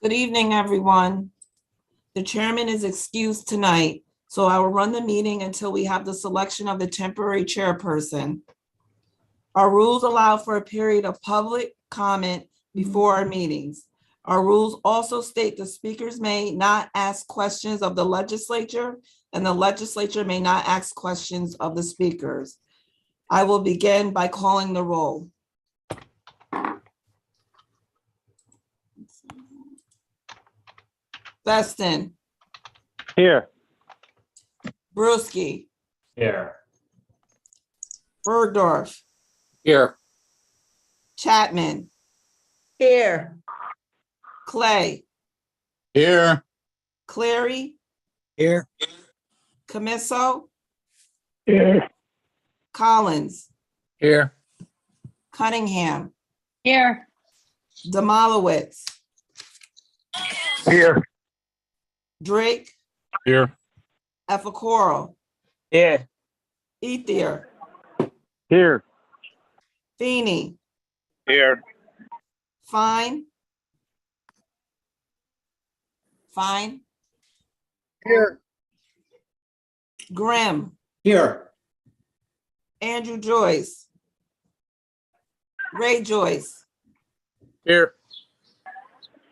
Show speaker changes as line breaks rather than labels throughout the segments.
Good evening, everyone. The chairman is excused tonight, so I will run the meeting until we have the selection of the temporary chairperson. Our rules allow for a period of public comment before our meetings. Our rules also state the speakers may not ask questions of the legislature, and the legislature may not ask questions of the speakers. I will begin by calling the roll. Feston.
Here.
Brewski.
Here.
Bergdorf.
Here.
Chapman.
Here.
Clay.
Here.
Clary.
Here.
Camiso.
Here.
Collins.
Here.
Cunningham.
Here.
Demolowitz.
Here.
Drake.
Here.
Epicoro.
Here.
Ethier.
Here.
Feeney.
Here.
Fine. Fine.
Here.
Grimm.
Here.
Andrew Joyce. Ray Joyce.
Here.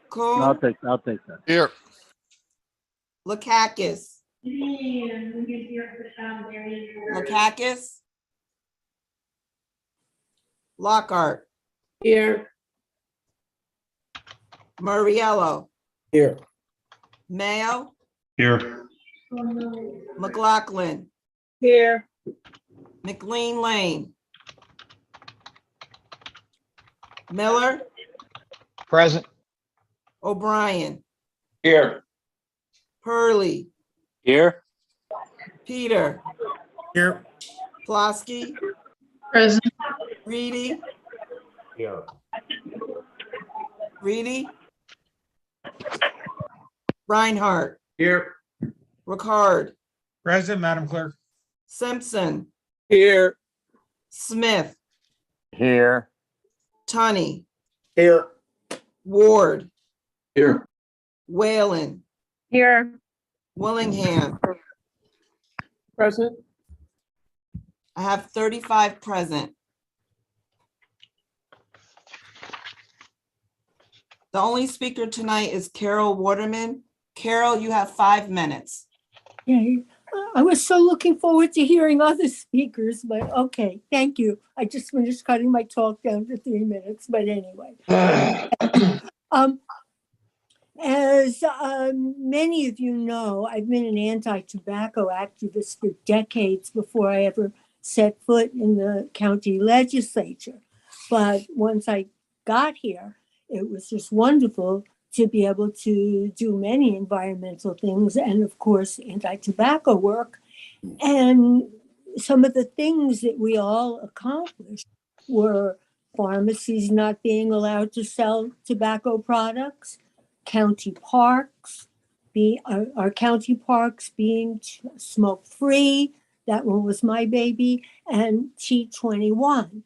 Coon.
I'll take that. Here.
Lakakis. Lakakis. Lockhart.
Here.
Murriello.
Here.
Mayo.
Here.
McLaughlin.
Here.
McLean Lane. Miller.
Present.
O'Brien.
Here.
Hurley.
Here.
Peter.
Here.
Plosky.
Present.
Reedy.
Here.
Reedy. Reinhardt.
Here.
Ricard.
Present, Madam Clerk.
Simpson.
Here.
Smith.
Here.
Tunney.
Here.
Ward.
Here.
Whalen.
Here.
Willingham.
Present.
I have 35 present. The only speaker tonight is Carol Waterman. Carol, you have 5 minutes.
Yeah, I was so looking forward to hearing other speakers, but okay, thank you. I just finished cutting my talk down to 3 minutes, but anyway. As many of you know, I've been an anti-tobacco activist for decades before I ever set foot in the county legislature. But once I got here, it was just wonderful to be able to do many environmental things and, of course, anti-tobacco work. And some of the things that we all accomplished were pharmacies not being allowed to sell tobacco products, county parks, our county parks being smoke-free. That one was my baby, and T21.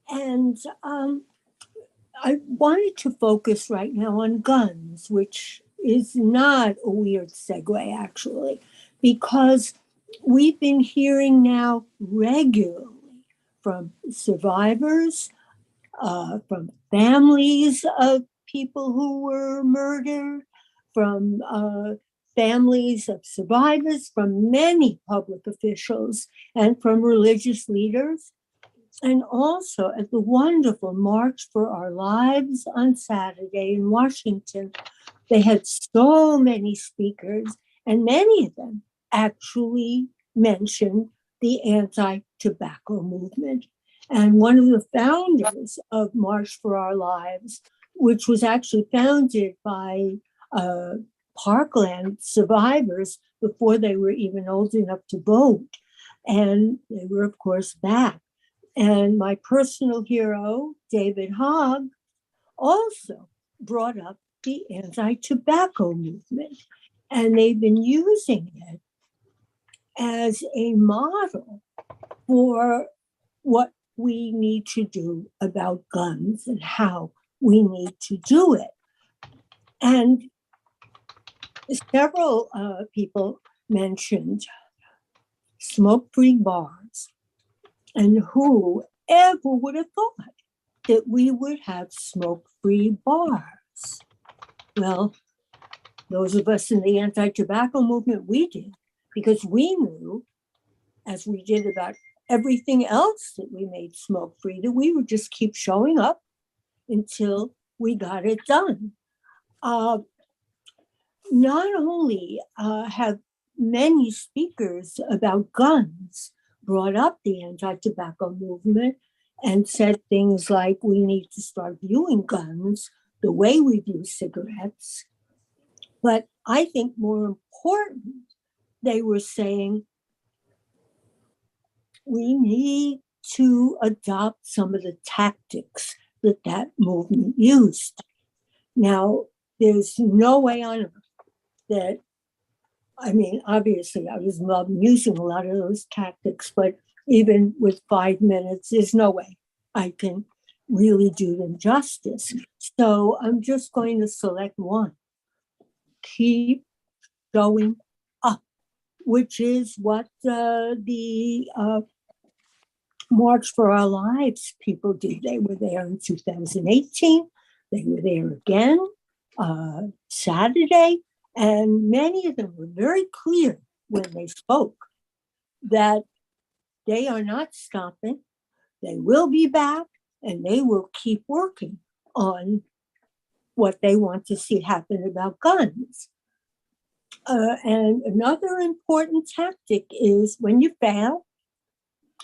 And I wanted to focus right now on guns, which is not a weird segue, actually, because we've been hearing now regularly from survivors, from families of people who were murdered, from families of survivors, from many public officials, and from religious leaders. And also at the wonderful March for Our Lives on Saturday in Washington, they had so many speakers, and many of them actually mentioned the anti-tobacco movement. And one of the founders of March for Our Lives, which was actually founded by Parkland survivors before they were even old enough to vote. And they were, of course, back. And my personal hero, David Hogg, also brought up the anti-tobacco movement. And they've been using it as a model for what we need to do about guns and how we need to do it. And several people mentioned smoke-free bars. And who ever would have thought that we would have smoke-free bars? Well, those of us in the anti-tobacco movement, we did, because we knew, as we did about everything else that we made smoke-free, that we would just keep showing up until we got it done. Not only have many speakers about guns brought up the anti-tobacco movement and said things like we need to start viewing guns the way we view cigarettes, but I think more important, they were saying we need to adopt some of the tactics that that movement used. Now, there's no way on earth that, I mean, obviously I was using a lot of those tactics, but even with 5 minutes, there's no way I can really do them justice. So I'm just going to select one. Keep going up, which is what the March for Our Lives people did. They were there in 2018. They were there again Saturday. And many of them were very clear when they spoke that they are not stopping. They will be back and they will keep working on what they want to see happen about guns. And another important tactic is when you fail,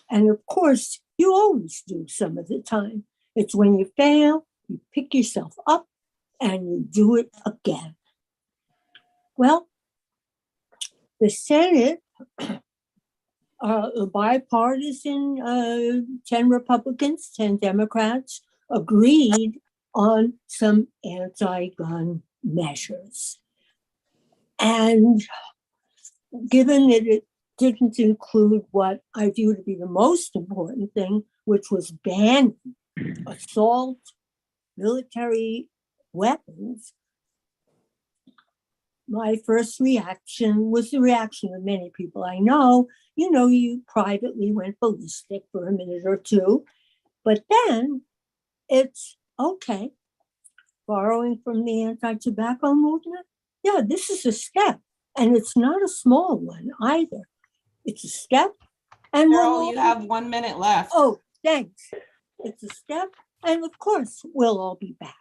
and of course, you always do some of the time, it's when you fail, you pick yourself up and you do it again. Well, the Senate, a bipartisan 10 Republicans, 10 Democrats, agreed on some anti-gun measures. And given that it didn't include what I view to be the most important thing, which was banning assault, military weapons, my first reaction was the reaction of many people I know. You know, you privately went ballistic for a minute or two, but then it's okay. Borrowing from the anti-tobacco movement, yeah, this is a step, and it's not a small one either. It's a step, and
Carol, you have 1 minute left.
Oh, thanks. It's a step, and of course, we'll all be back.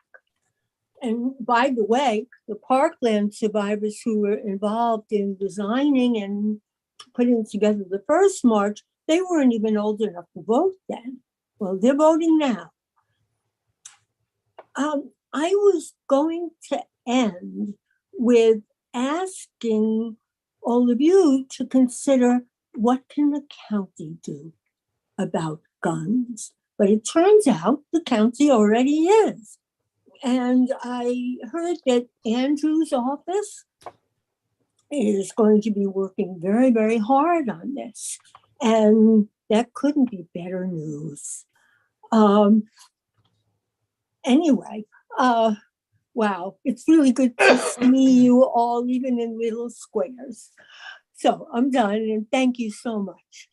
And by the way, the Parkland survivors who were involved in designing and putting together the first march, they weren't even old enough to vote then. Well, they're voting now. I was going to end with asking all of you to consider what can the county do about guns? But it turns out the county already is. And I heard that Andrew's office is going to be working very, very hard on this. And that couldn't be better news. Anyway, wow, it's really good to see you all, even in little squares. So I'm done, and thank you so much.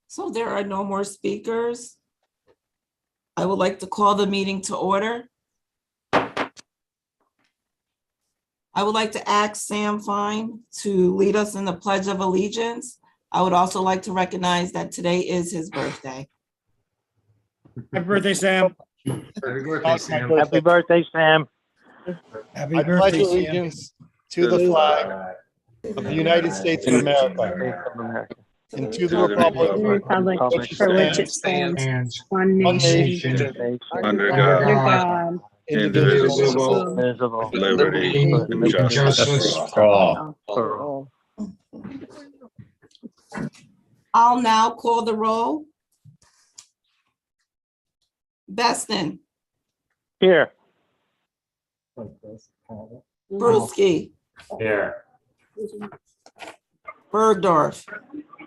So there are no more speakers. I would like to call the meeting to order. I would like to ask Sam Fine to lead us in the Pledge of Allegiance. I would also like to recognize that today is his birthday.
Happy birthday, Sam.
Happy birthday, Sam.
Happy birthday, Sam.
Happy
I pledge
birthday, Sam.
allegiance to the flag of the United States of America and to the republic
For which it stands, one nation,
Under
under
God,
God,
indivisible,
Visible.
liberty, and justice for all.
I'll now call the roll. Beston,
Here.
Brewski,
Here.
Bergdorf,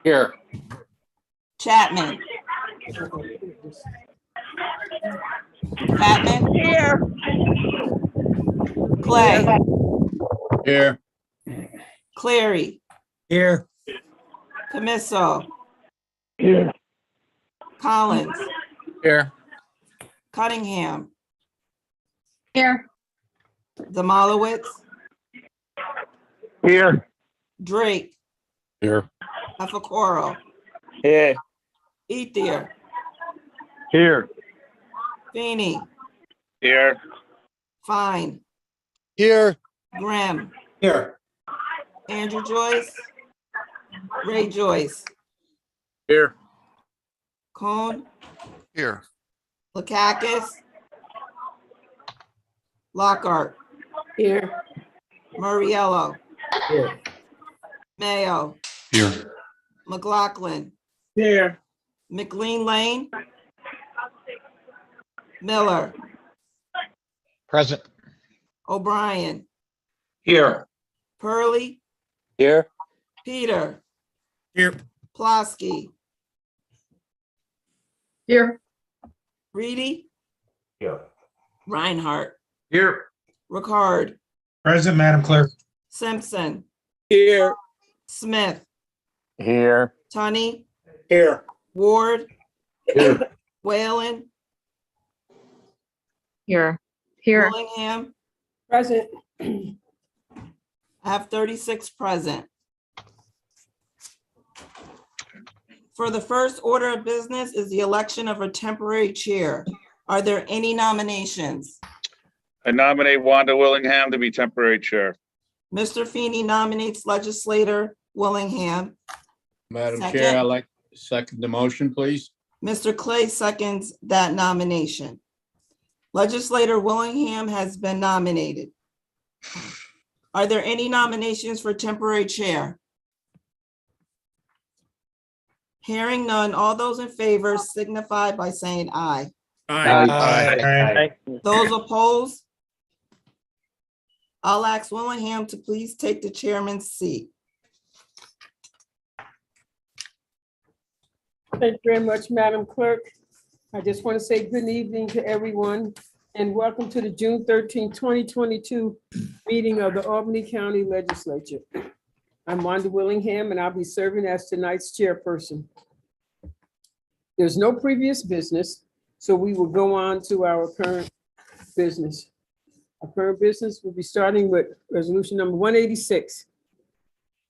Here.
Chapman. Chapman.
Here.
Clay,
Here.
Cleary,
Here.
Camisso,
Here.
Collins,
Here.
Cunningham,
Here.
Demolowitz,
Here.
Drake,
Here.
Efacoro,
Here.
Ethier,
Here.
Feeney,
Here.
Fine,
Here.
Graham,
Here.
Andrew Joyce, Ray Joyce,
Here.
Cone,
Here.
Lakakis, Lockhart,
Here.
Murriello,
Here.
Mayo,
Here.
McLaughlin,
Here.
McLean Lane, Miller,
Present.
O'Brien,
Here.
Purley,
Here.
Peter,
Here.
Plosky,
Here.
Reedy,
Here.
Reinhardt,
Here.
Ricard,
Present, Madam Clerk.
Simpson,
Here.
Smith,
Here.
Tunney,
Here.
Ward,
Here.
Whalen,
Here. Here.
Willingham.
Present.
I have 36 present. For the first order of business is the election of a temporary chair. Are there any nominations?
I nominate Wanda Willingham to be temporary chair.
Mr. Feeney nominates legislator Willingham.
Madam
Second.
Chair, I'd like to second the motion, please.
Mr. Clay seconds that nomination. Legislator Willingham has been nominated. Are there any nominations for temporary chair? Hearing none, all those in favor signify by saying aye.
Aye.
Those opposed? I'll ask Willingham to please take the chairman's seat.
Thank you very much, Madam Clerk. I just want to say good evening to everyone and welcome to the June 13, 2022 meeting of the Albany County Legislature. I'm Wanda Willingham and I'll be serving as tonight's chairperson. There's no previous business, so we will go on to our current business. Our current business will be starting with resolution number 186.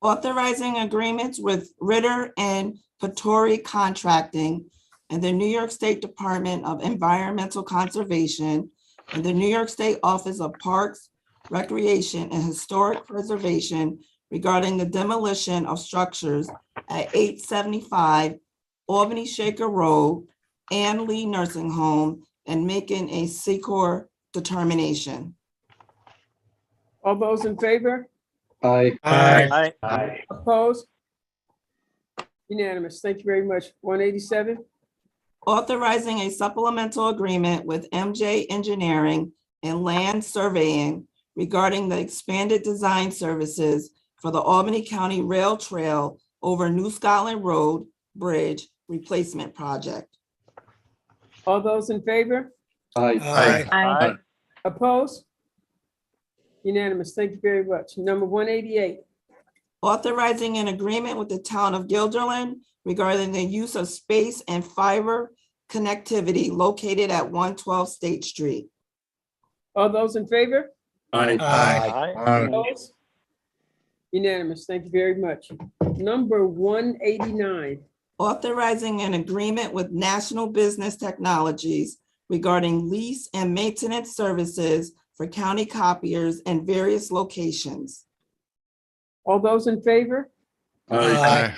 Authorizing agreements with Ritter and Putturi Contracting and the New York State Department of Environmental Conservation and the New York State Office of Parks, Recreation, and Historic Preservation regarding the demolition of structures at 875 Albany Shaker Road, Ann Lee Nursing Home, and making a SECOR determination.
All those in favor?
Aye.
Aye.
Opposed? Unanimous. Thank you very much. 187.
Authorizing a supplemental agreement with MJ Engineering and Land Surveying regarding the expanded design services for the Albany County Rail Trail over New Scotland Road Bridge Replacement Project.
All those in favor?
Aye.
Aye.
Opposed? Unanimous. Thank you very much. Number 188.
Authorizing an agreement with the town of Guilderland regarding the use of space and fiber connectivity located at 112 State Street.
All those in favor?
Aye.
Opposed? Unanimous. Thank you very much. Number 189.
Authorizing an agreement with National Business Technologies regarding lease and maintenance services for county copiers in various locations.
All those in favor?
Aye.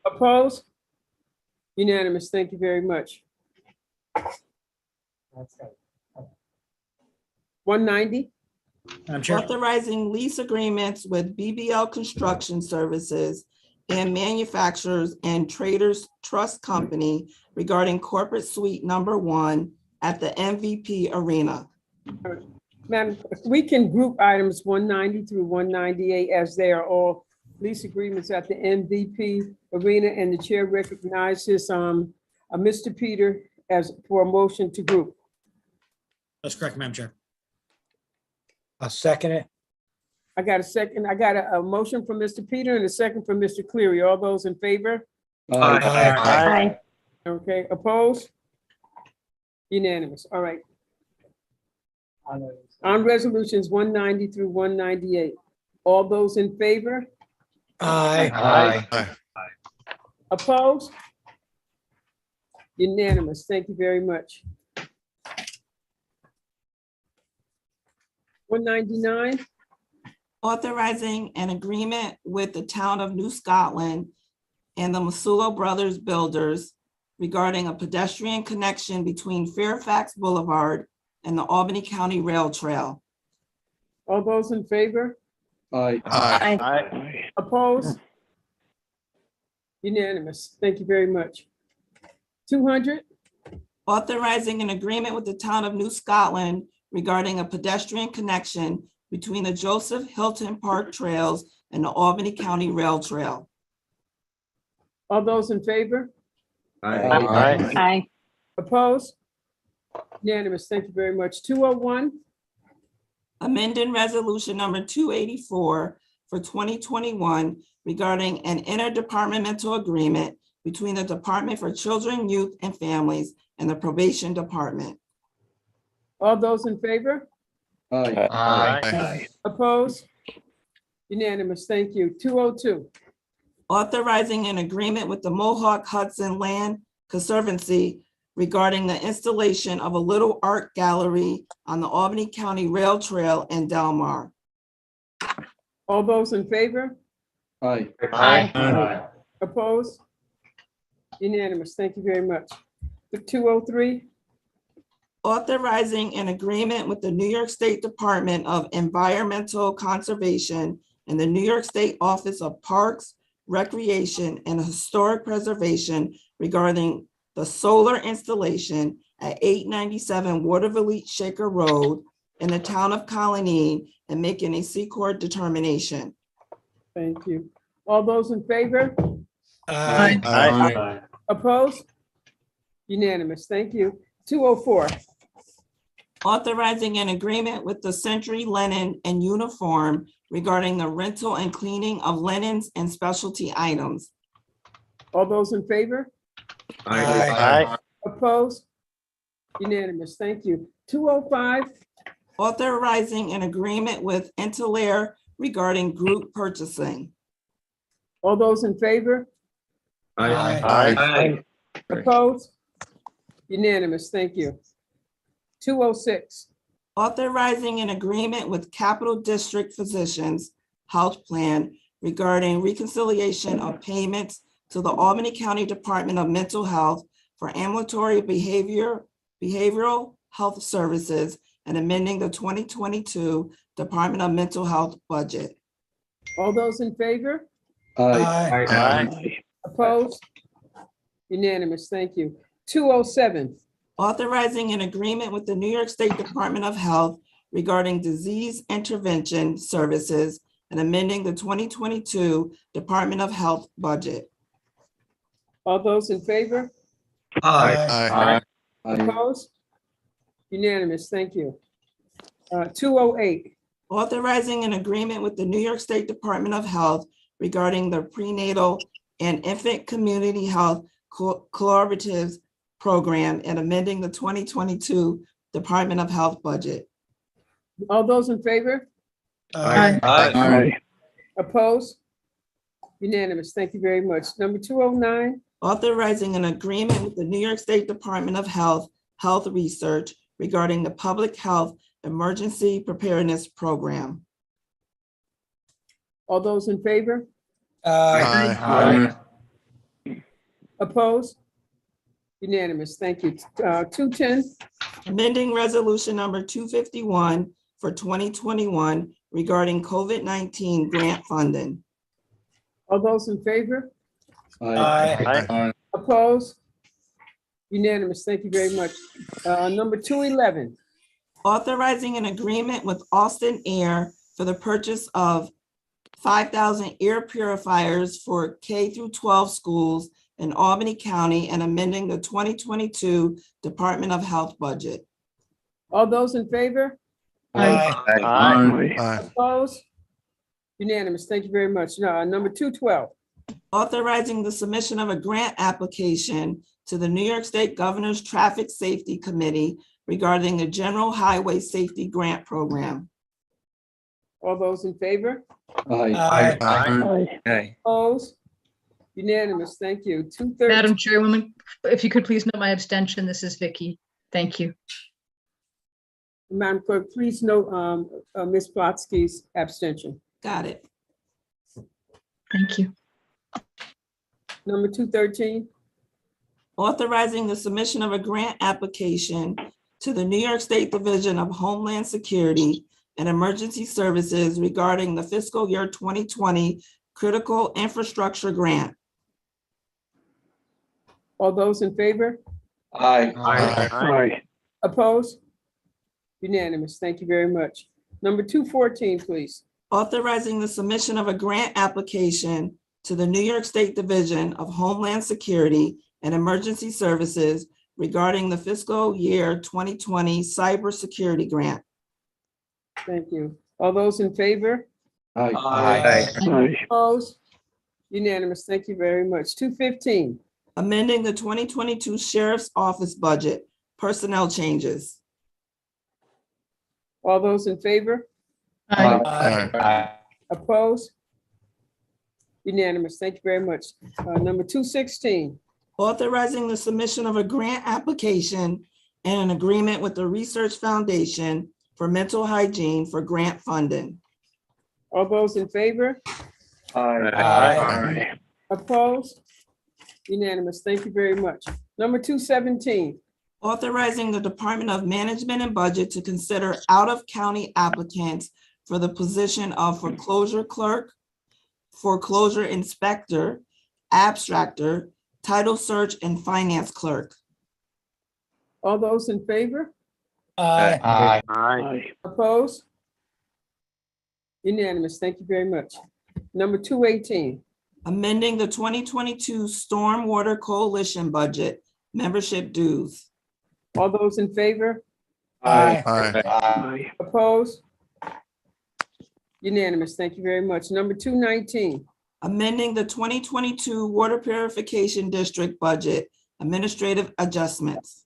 Opposed? Unanimous. Thank you very much. 190.
Madam Chair.
Authorizing lease agreements with BBL Construction Services and Manufacturers and Traders Trust Company regarding corporate suite number 1 at the MVP Arena.
Madam, we can group items 190 through 198 as they are all lease agreements at the MVP Arena, and the chair recognizes Mr. Peter as for a motion to group.
That's correct, Madam Chair. I'll second it.
I got a second. I got a motion from Mr. Peter and a second from Mr. Cleary. All those in favor?
Aye.
Okay, opposed? Unanimous. All right. On resolutions 190 through 198. All those in favor?
Aye.
Opposed? Unanimous. Thank you very much. 199.
Authorizing an agreement with the town of New Scotland and the Masulo Brothers Builders regarding a pedestrian connection between Fairfax Boulevard and the Albany County Rail Trail.
All those in favor?
Aye.
Opposed? Unanimous. Thank you very much. 200.
Authorizing an agreement with the town of New Scotland regarding a pedestrian connection between the Joseph Hilton Park Trails and the Albany County Rail Trail.
All those in favor?
Aye.
Opposed? Unanimous. Thank you very much. 201.
Amending resolution number 284 for 2021 regarding an interdepartmental agreement between the Department for Children, Youth, and Families and the Probation Department.
All those in favor?
Aye.
Opposed? Unanimous. Thank you. 202.
Authorizing an agreement with the Mohawk Hudson Land Conservancy regarding the installation of a little art gallery on the Albany County Rail Trail in Delmar.
All those in favor?
Aye.
Opposed? Unanimous. Thank you very much. The 203.
Authorizing an agreement with the New York State Department of Environmental Conservation and the New York State Office of Parks, Recreation, and Historic Preservation regarding the solar installation at 897 Waterville Shaker Road in the town of Colony and making a C-Corp determination.
Thank you. All those in favor?
Aye.
Opposed? Unanimous. Thank you. 204.
Authorizing an agreement with the Century Linen and Uniform regarding the rental and cleaning of linens and specialty items.
All those in favor?
Aye.
Opposed? Unanimous. Thank you. 205.
Authorizing an agreement with Interlair regarding group purchasing.
All those in favor?
Aye.
Opposed? Unanimous. Thank you. 206.
Authorizing an agreement with Capital District Physicians Health Plan regarding reconciliation of payments to the Albany County Department of Mental Health for ambulatory behavioral health services and amending the 2022 Department of Mental Health budget.
All those in favor?
Aye.
Opposed? Unanimous. Thank you. 207.
Authorizing an agreement with the New York State Department of Health regarding disease intervention services and amending the 2022 Department of Health budget.
All those in favor?
Aye.
Opposed? Unanimous. Thank you. 208.
Authorizing an agreement with the New York State Department of Health regarding the prenatal and infant community health collaboratives program and amending the 2022 Department of Health budget.
All those in favor?
Aye.
Opposed? Unanimous. Thank you very much. Number 209.
Authorizing an agreement with the New York State Department of Health Research regarding the Public Health Emergency Preparedness Program.
All those in favor?
Aye.
Opposed? Unanimous. Thank you. 210.
Amending resolution number 251 for 2021 regarding COVID-19 grant funding.
All those in favor?
Aye.
Opposed? Unanimous. Thank you very much. Number 211.
Authorizing an agreement with Austin Air for the purchase of 5,000 air purifiers for K through 12 schools in Albany County and amending the 2022 Department of Health budget.
All those in favor?
Aye.
Opposed? Unanimous. Thank you very much. Now, number 212.
Authorizing the submission of a grant application to the New York State Governor's Traffic Safety Committee regarding the General Highway Safety Grant Program.
All those in favor?
Aye.
Opposed? Unanimous. Thank you. 213.
Madam Chairwoman, if you could please note my abstention. This is Vicky. Thank you.
Madam Clerk, please note Ms. Plotsky's abstention.
Got it.
Thank you.
Number 213.
Authorizing the submission of a grant application to the New York State Division of Homeland Security and Emergency Services regarding the fiscal year 2020 Critical Infrastructure Grant.
All those in favor?
Aye.
Opposed? Unanimous. Thank you very much. Number 214, please.
Authorizing the submission of a grant application to the New York State Division of Homeland Security and Emergency Services regarding the fiscal year 2020 Cybersecurity Grant.
Thank you. All those in favor?
Aye.
Opposed? Unanimous. Thank you very much. 215.
Amending the 2022 Sheriff's Office budget, personnel changes.
All those in favor? Opposed? Unanimous. Thank you very much. Number 216.
Authorizing the submission of a grant application and an agreement with the Research Foundation for Mental Hygiene for grant funding.
All those in favor?
Aye.
Opposed? Unanimous. Thank you very much. Number 217.
Authorizing the Department of Management and Budget to consider out-of-county applicants for the position of foreclosure clerk, foreclosure inspector, abstractor, title search, and finance clerk.
All those in favor?
Aye.
Opposed? Unanimous. Thank you very much. Number 218.
Amending the 2022 Stormwater Coalition budget, membership dues.
All those in favor?
Aye.
Opposed? Unanimous. Thank you very much. Number 219.
Amending the 2022 Water Purification District budget, administrative adjustments.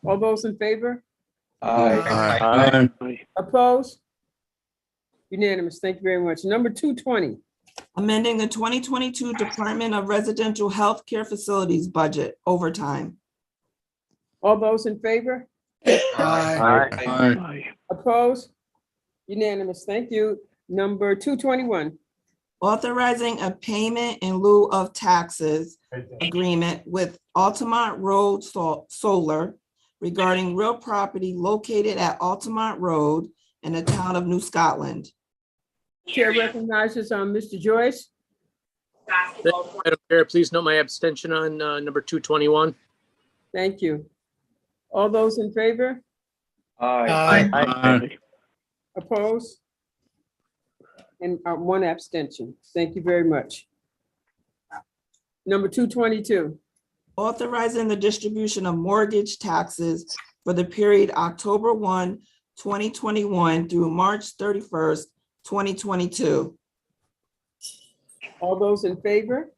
All those in favor?
Aye.
Opposed? Unanimous. Thank you very much. Number 220.
Amending the 2022 Department of Residential Health Care Facilities budget, overtime.
All those in favor?
Aye.
Opposed? Unanimous. Thank you. Number 221.
Authorizing a payment in lieu of taxes agreement with Altamont Road Solar regarding real property located at Altamont Road in the town of New Scotland.
Chair recognizes Mr. Joyce.
Madam Chair, please note my abstention on number 221.
Thank you. All those in favor?
Aye.
Opposed? And one abstention. Thank you very much. Number 222.
Authorizing the distribution of mortgage taxes for the period October 1, 2021 through March 31st, 2022.
All those in favor?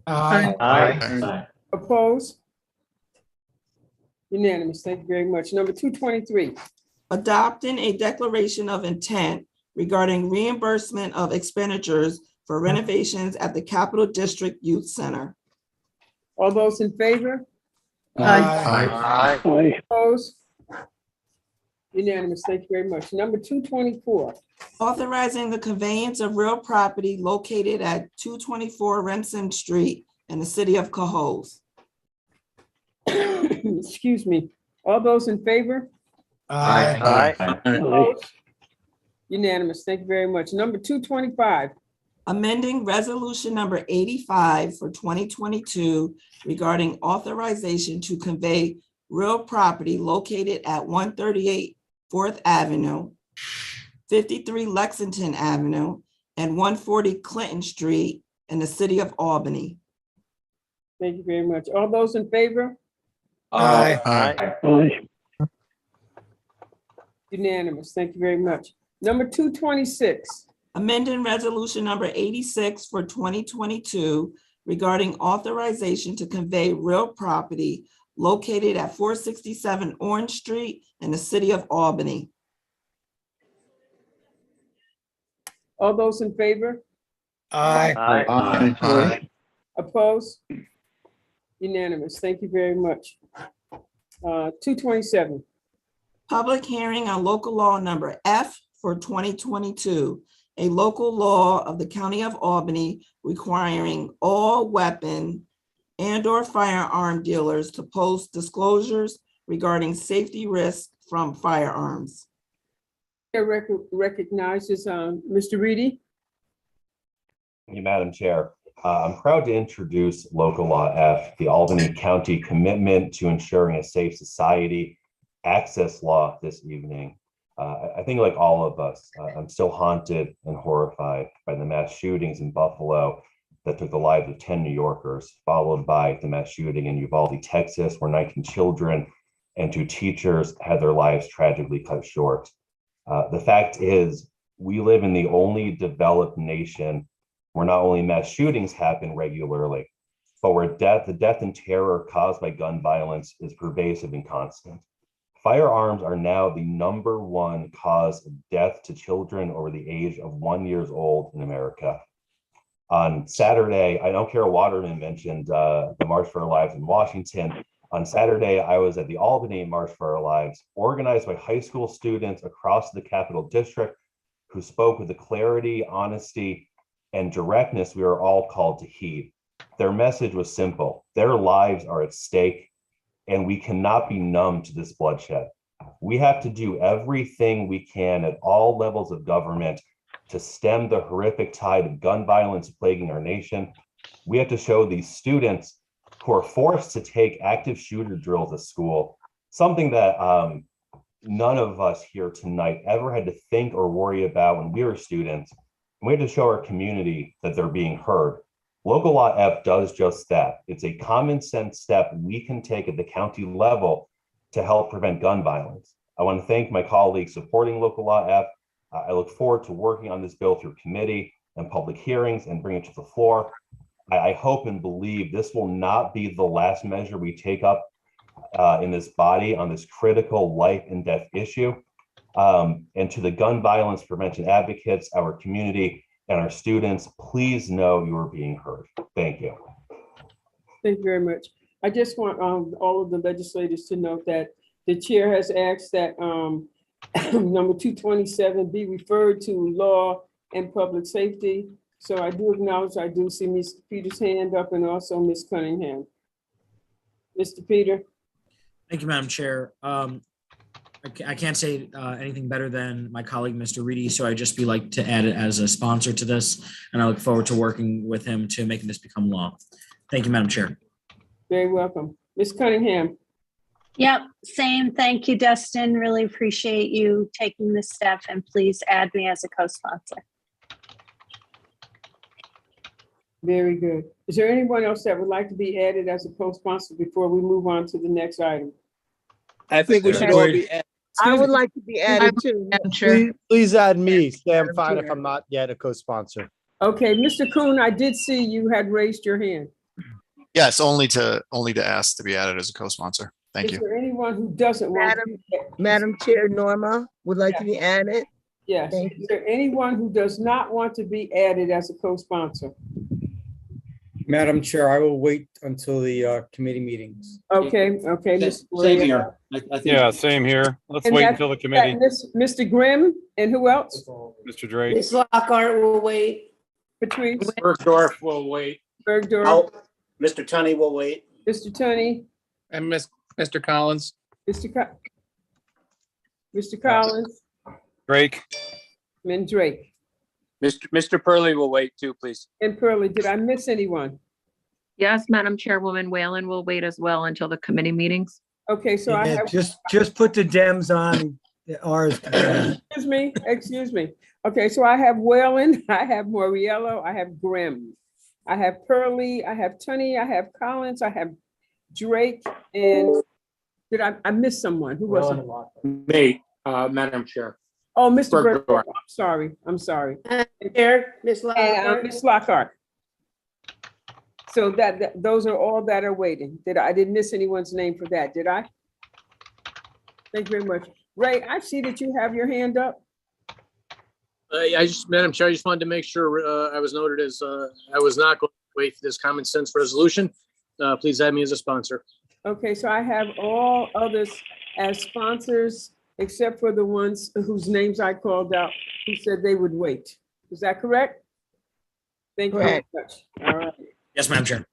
Aye.
Opposed? Unanimous. Thank you very much. Number 223.
Adopting a declaration of intent regarding reimbursement of expenditures for renovations at the Capital District Youth Center.
All those in favor?
Aye.
Opposed? Unanimous. Thank you very much. Number 224.
Authorizing the conveyance of real property located at 224 Remsen Street in the city of Cohoes.
Excuse me. All those in favor?
Aye.
Opposed? Unanimous. Thank you very much. Number 225.
Amending resolution number 85 for 2022 regarding authorization to convey real property located at 138 4th Avenue, 53 Lexington Avenue, and 140 Clinton Street in the city of Albany.
Thank you very much. All those in favor?
Aye.
Unanimous. Thank you very much. Number 226.
Amending Resolution number 86 for 2022 regarding authorization to convey real property located at 467 Orange Street in the city of Albany.
All those in favor?
Aye.
Opposed? Unanimous. Thank you very much. 227.
Public hearing on local law number F for 2022, a local law of the County of Albany requiring all weapon and/or firearm dealers to post disclosures regarding safety risks from firearms.
Chair recognizes Mr. Reedy.
Thank you, Madam Chair. I'm proud to introduce Local Law F, the Albany County Commitment to Ensuring a Safe Society access law this evening. I think like all of us, I'm still haunted and horrified by the mass shootings in Buffalo that took the lives of 10 New Yorkers, followed by the mass shooting in Uvalde, Texas, where 19 children and 2 teachers had their lives tragically cut short. The fact is, we live in the only developed nation where not only mass shootings happen regularly, but where the death and terror caused by gun violence is pervasive and constant. Firearms are now the #1 cause of death to children over the age of 1 year old in America. On Saturday, I know Carol Waterman mentioned the March for Our Lives in Washington. On Saturday, I was at the Albany March for Our Lives, organized by high school students across the Capital District who spoke with the clarity, honesty, and directness we are all called to heed. Their message was simple. Their lives are at stake, and we cannot be numb to this bloodshed. We have to do everything we can at all levels of government to stem the horrific tide of gun violence plaguing our nation. We have to show these students who are forced to take active shooter drills at school, something that none of us here tonight ever had to think or worry about when we were students. We have to show our community that they're being heard. Local Law F does just that. It's a common sense step we can take at the county level to help prevent gun violence. I want to thank my colleagues supporting Local Law F. I look forward to working on this bill through committee and public hearings and bring it to the floor. I hope and believe this will not be the last measure we take up in this body on this critical life and death issue. And to the gun violence prevention advocates, our community, and our students, please know you are being heard. Thank you.
Thank you very much. I just want all of the legislators to note that the chair has asked that number 227 be referred to law and public safety. So I do acknowledge, I do see Ms. Peters' hand up and also Ms. Cunningham. Mr. Peter.
Thank you, Madam Chair. I can't say anything better than my colleague, Mr. Reedy, so I'd just be like to add it as a sponsor to this, and I look forward to working with him to making this become law. Thank you, Madam Chair.
Very welcome. Ms. Cunningham.
Yep, same. Thank you, Dustin. Really appreciate you taking this step, and please add me as a co-sponsor.
Very good. Is there anyone else that would like to be added as a co-sponsor before we move on to the next item?
I think we should all be.
I would like to be added too.
Madam Chair.
Please add me. Stay
Madam
fine if
Chair.
I'm not yet a co-sponsor.
Okay, Mr. Kuhn, I did see you had raised your hand.
Yes, only to ask to be added as a co-sponsor. Thank
Is
you.
there anyone who doesn't want?
Madam Chair, Norma would like to be added.
Yes.
Thank
Is there anyone who does not want to be added as a co-sponsor?
Madam Chair, I will wait until the committee meetings.
Okay, Ms.
Same here. I think.
Yeah, same here. Let's
And
wait
that's-
until the committee.
Mr. Grimm, and who else?
Mr. Drake.
Ms. Lockhart will wait.
Patrice,
Bergdorf will wait.
Bergdorf,
Oh, Mr. Tunney will wait.
Mr. Tunney,
And Mr. Collins.
Mr. Collins,
Drake.
and Drake.
Mr. Purley will wait too, please.
And Pearlie, did I miss anyone?
Yes, Madam Chairwoman Whalen will wait as well until the committee meetings.
Okay, so I
Yeah,
have,
just put the Dems on ours.
excuse me. Okay, so I have Whalen, I have Moriello, I have Grimm. I have Pearlie, I have Tunney, I have Collins, I have Drake, and did I miss someone? Who was it?
Me.
Madam Chair.
Oh, Mr.
Bergdorf.
Bergdorf, I'm sorry.
Chair, Ms.
And Ms. Lockhart. So those are all that are waiting. I didn't miss anyone's name for that, did I? Thank you very much. Ray, I see that you have your hand up.
Madam Chair, I just wanted to make sure I was noted as I was not going to wait for this common sense resolution. Please add me as a sponsor.
Okay, so I have all others as sponsors, except for the ones whose names I called out, who said they would wait. Is that correct? Thank you very much. All right.
Yes, Madam Chair.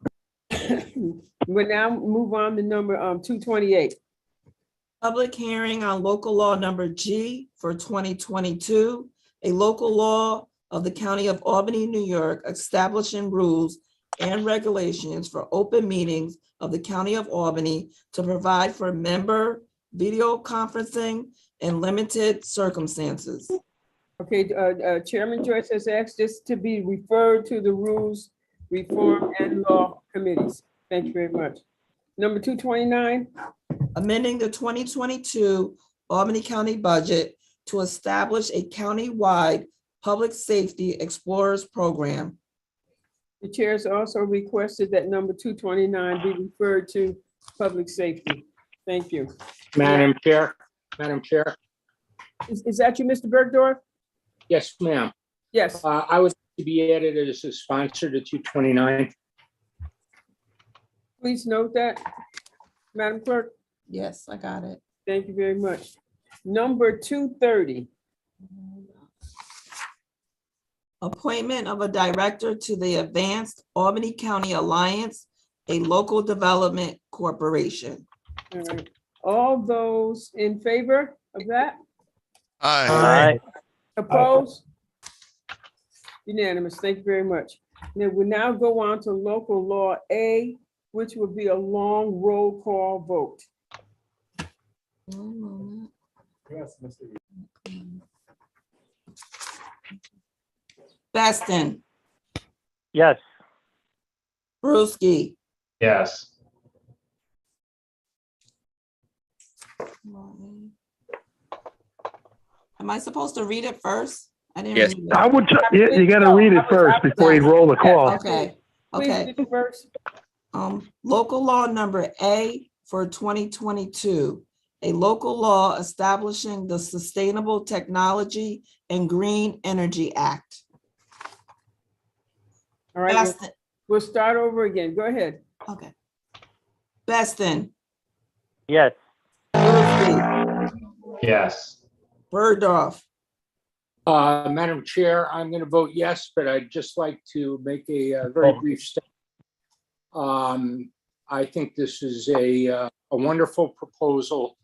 We'll now move on to number 228.
Public hearing on local law number G for 2022, a local law of the County of Albany, New York, establishing rules and regulations for open meetings of the County of Albany to provide for member video conferencing in limited circumstances.
Okay, Chairman Joyce has asked this to be referred to the Rules, Reform, and Law Committees. Thank you very much. Number 229.
Amending the 2022 Albany County budget to establish a county-wide public safety explorers program.
The chair has also requested that number 229 be referred to public safety. Thank you.
Madam Chair.
Is that you, Mr. Bergdorf?
Yes, ma'am.
Yes.
I would like to be added as a sponsor to 229.
Please note that, Madam Clerk.
Yes, I got it.
Thank you very much. Number 230.
Appointment of a director to the Advanced Albany County Alliance, a local development corporation.
All right. All those in favor of that?
Aye.
Opposed? Unanimous. Thank you very much. Now we'll now go on to local law A, which will be a long roll call vote.
One moment. Baston,
Yes.
Brewski,
Yes.
am I supposed to read it first? I didn't
Yes.
read
I
it.
would, you gotta read it first before you roll the call.
Okay,
Please
okay.
do first.
Local law number A for 2022, a local law establishing the Sustainable Technology and Green Energy Act.
All right,
Baston,
we'll start over again. Go ahead.
okay. Baston,
Yes.
Brewski,
Yes.
Bergdorf,
Madam Chair, I'm going to vote yes, but I'd just like to make a very brief statement. I think this is a wonderful proposal,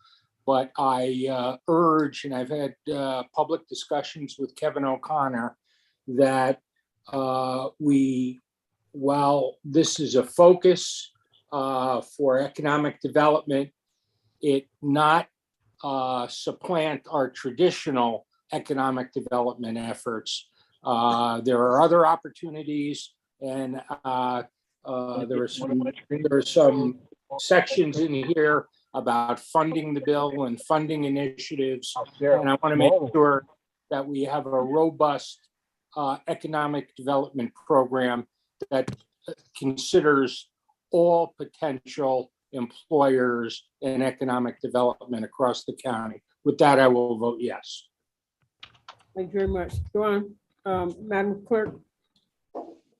but I urge, and I've had public discussions with Kevin O'Connor, that while this is a focus for economic development, it not supplant our traditional economic development efforts. There are other opportunities, and there are some sections in here about funding the bill and funding initiatives. And I want to make sure that we have a robust economic development program that considers all potential employers in economic development across the county. With that, I will vote yes.
Thank you very much. Go on, Madam Clerk.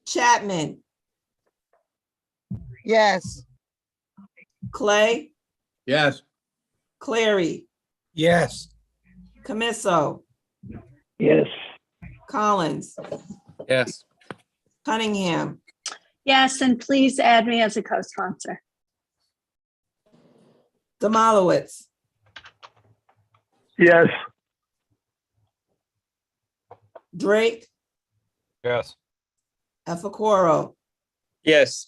Chapman,
Yes.
Clay,
Yes.
Clary,
Yes.
Camisso,
Yes.
Collins,
Yes.
Cunningham,
Yes, and please add me as a co-sponsor.
Demalowitz,
Yes.
Drake,
Yes.
Efacoro,
Yes.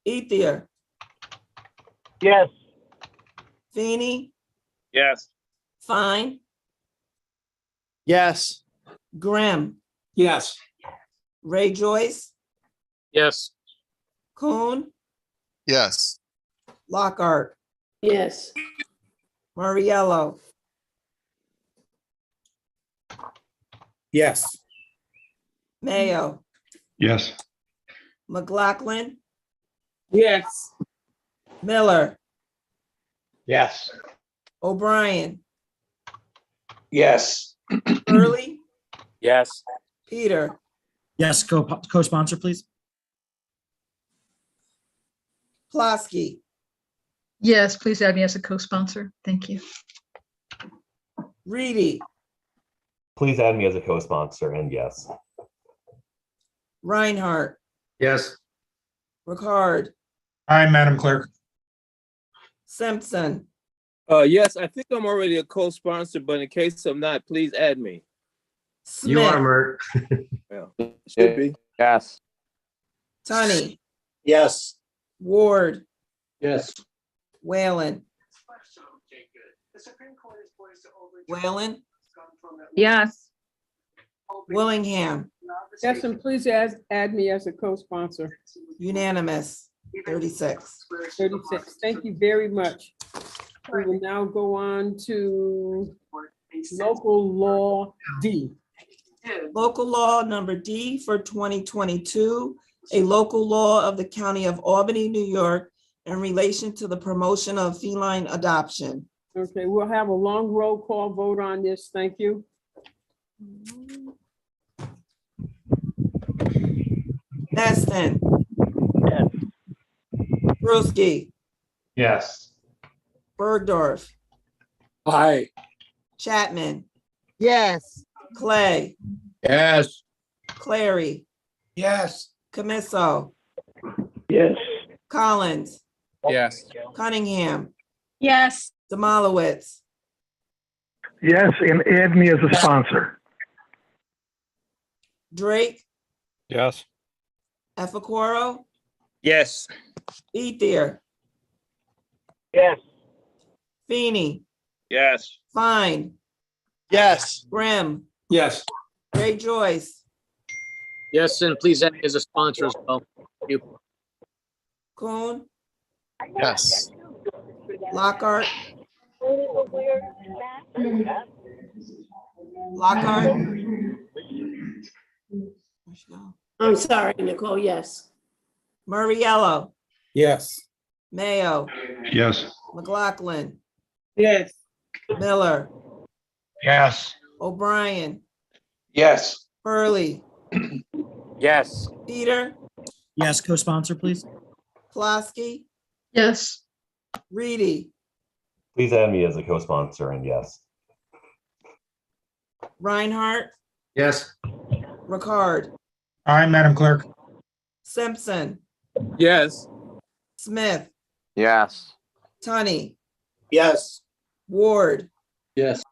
Ethier,
Yes.
Feeney,
Yes.
Fine,
Yes.
Grimm,
Yes.
Ray Joyce,
Yes.
Kuhn,
Yes.
Lockhart,
Yes.
Murriello,
Yes.
Mayo,
Yes.
McLaughlin,
Yes.
Miller,
Yes.
O'Brien,
Yes.
Hurley,
Yes.
Peter,
Yes, co-sponsor, please.
Plasky,
Yes, please add me as a co-sponsor. Thank you.
Reedy,
Please add me as a co-sponsor, and yes.
Reinhardt,
Yes.
Ricard,
Aye, Madam Clerk.
Simpson,
Yes, I think I'm already a co-sponsor, but in case I'm not, please add me.
Smith,
Mert.
Should be. Yes.
Tunney,
Yes.
Ward,
Yes.
Whalen. Whalen,
Yes.
Willingham,
Yes, and please add me as a co-sponsor.
unanimous, 36.
36. Thank you very much. We will now go on to local law D.
Local law number D for 2022, a local law of the County of Albany, New York, in relation to the promotion of feline adoption.
Okay, we'll have a long roll call vote on this. Thank you.
Neston,
Yes.
Brusky,
Yes.
Bergdorf,
Aye.
Chapman,
Yes.
Clay,
Yes.
Clary,
Yes.
Camiso,
Yes.
Collins,
Yes.
Cunningham,
Yes.
Demolowitz,
Yes, and add me as a sponsor.
Drake,
Yes.
Efacoro,
Yes.
Ethier,
Yes.
Feeney,
Yes.
Fine,
Yes.
Grimm,
Yes.
Ray Joyce,
Yes, and please add me as a sponsor as well. Thank you.
Kuhn,
Yes.
Lockhart, Lockhart. Where'd she go?
I'm sorry, Nicole, yes.
Murriello,
Yes.
Mayo,
Yes.
McLaughlin,
Yes.
Miller,
Yes.
O'Brien,
Yes.
Hurley,
Yes.
Peter,
Yes, co-sponsor, please.
Plasky,
Yes.
Reedy,
Please add me as a co-sponsor, and yes.
Reinhardt,
Yes.
Ricard,
Aye, Madam Clerk.
Simpson,
Yes.
Smith,
Yes.
Tunney,
Yes.
Ward,
Yes.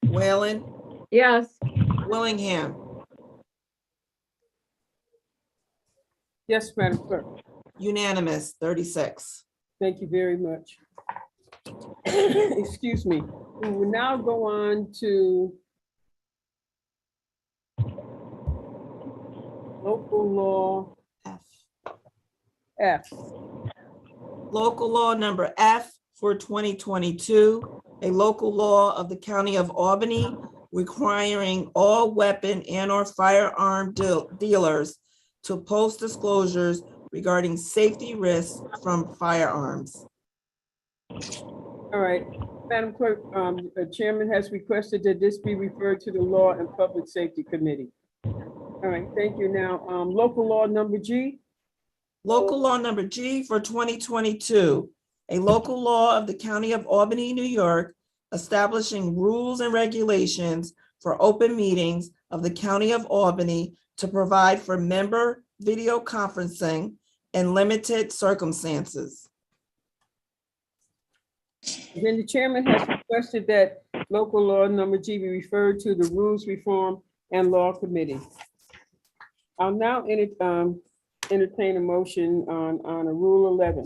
Whalen,
Yes.
Willingham,
Yes, Madam Clerk.
unanimous, 36.
Thank you very much. Excuse me. We will now go on to local law
F.
F.
Local law number F for 2022, a local law of the County of Albany requiring all weapon and or firearm dealers to post disclosures regarding safety risks from firearms.
All right, Madam Clerk, the chairman has requested that this be referred to the Law and Public Safety Committee. All right, thank you. Now, local law number G.
Local law number G for 2022, a local law of the County of Albany, New York, establishing rules and regulations for open meetings of the County of Albany to provide for member video conferencing in limited circumstances.
Then the chairman has requested that local law number G be referred to the Rules Reform and Law Committee. I'll now entertain a motion on a Rule 11.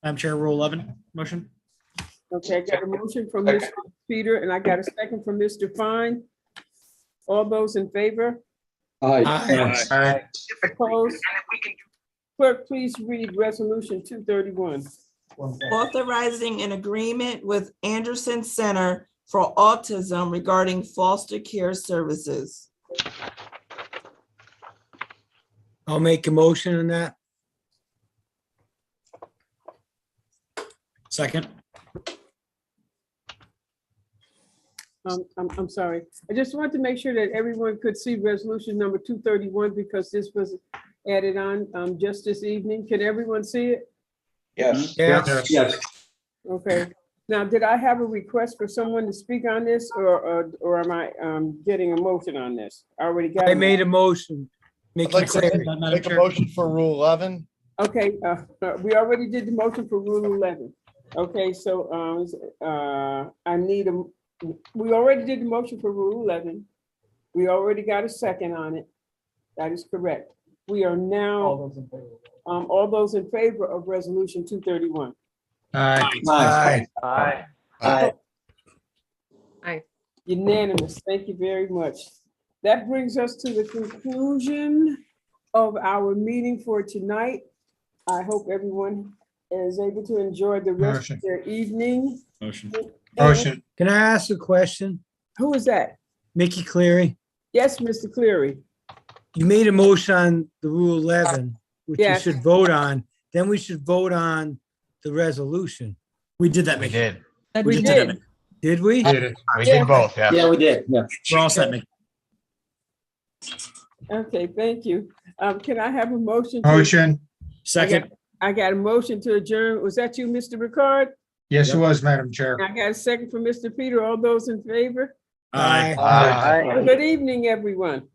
Madam Chair, Rule 11, motion.
Okay, I got a motion from Mr. Peter and I got a second from Mr. Fine. All those in favor?
Aye.
Opposed? Clerk, please read Resolution 231.
Authorizing an agreement with Anderson Center for Autism regarding foster care services.
I'll make a motion on that.
Second.
I'm sorry. I just want to make sure that everyone could see resolution number 231 because this was added on just this evening. Can everyone see it?
Yes.
Yes.
Okay. Now, did I have a request for someone to speak on this or am I getting a motion on this? I already got.
I made a motion.
I'd like to make a motion for Rule 11.
Okay, we already did the motion for Rule 11. Okay, so I need we already did the motion for Rule 11. We already got a second on it. That is correct. We are now, all those in favor of Resolution 231.
Aye.
Aye.
Unanimous. Thank you very much. That brings us to the conclusion of our meeting for tonight. I hope everyone is able to enjoy the rest of their evening.
Motion.
Can I ask a question?
Who is that?
Mickey Cleary,
Yes, Mr. Cleary.
you made a motion on the Rule 11, which we
Yes.
should vote on. Then we should vote on the resolution.
We did that, Mickey.
We
just
did.
it.
Did we?
We did both, yeah.
Yeah, we did. Yeah.
We're all set, Mickey.
Okay, thank you. Can I have a motion?
Second.
I got a motion to adjourn. Was that you, Mr. Ricard?
Yes, it was, Madam Chair.
I got a second from Mr. Peter. All those in favor?
Aye.
Aye.
Good evening, everyone.